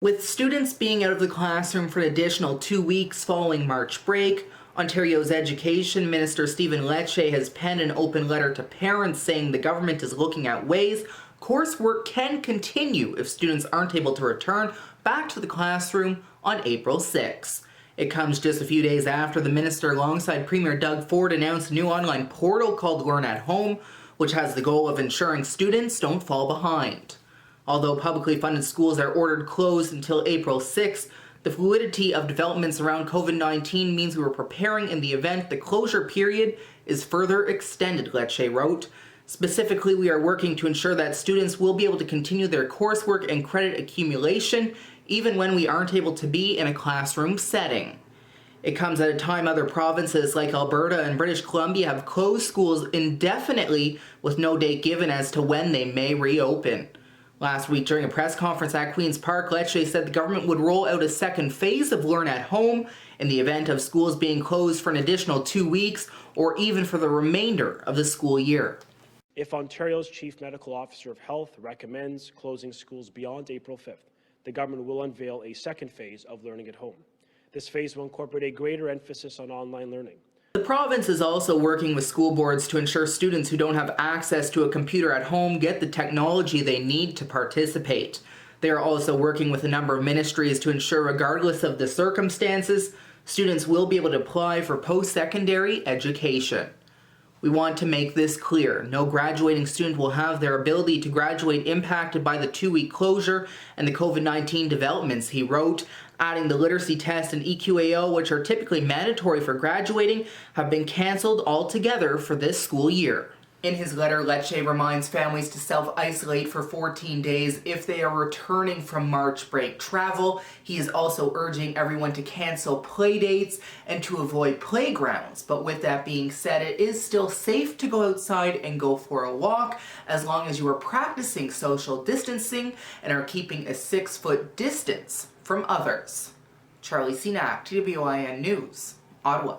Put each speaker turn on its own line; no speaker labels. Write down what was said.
With students being out of the classroom for an additional 2 weeks following March break, Ontario's Education Minister Stephen Lecce has penned an open letter to parents saying the government is looking at ways coursework can continue if students aren't able to return back to the classroom on April 6. It comes just a few days after the minister, alongside Premier Doug Ford, announced a new online portal called Learn at Home, which has the goal of ensuring students don't fall behind. Although publicly funded schools are ordered closed until April 6, the fluidity of developments around COVID-19 means we are preparing in the event the closure period is further extended, Lecce wrote. Specifically, we are working to ensure that students will be able to continue their coursework and credit accumulation even when we aren't able to be in a classroom setting. It comes at a time other provinces like Alberta and British Columbia have closed schools indefinitely with no date given as to when they may reopen. Last week, during a press conference at Queen's Park, Lecce said the government would roll out a second phase of Learn at Home in the event of schools being closed for an additional 2 weeks or even for the remainder of the school year.
If Ontario's Chief Medical Officer of Health recommends closing schools beyond April 5th, the government will unveil a second phase of Learning at Home. This phase will incorporate a greater emphasis on online learning.
The province is also working with school boards to ensure students who don't have access to a computer at home get the technology they need to participate. They are also working with a number of ministries to ensure, regardless of the circumstances, students will be able to apply for post-secondary education. We want to make this clear. No graduating student will have their ability to graduate impacted by the 2-week closure and the COVID-19 developments, he wrote, adding the literacy test and EQAO, which are typically mandatory for graduating, have been cancelled altogether for this school year. In his letter, Lecce reminds families to self-isolate for 14 days if they are returning from March break travel. He is also urging everyone to cancel play dates and to avoid playgrounds. But with that being said, it is still safe to go outside and go for a walk as long as you are practicing social distancing and are keeping a 6-foot distance from others. Charlie Cenac, TWIN News, Ottawa.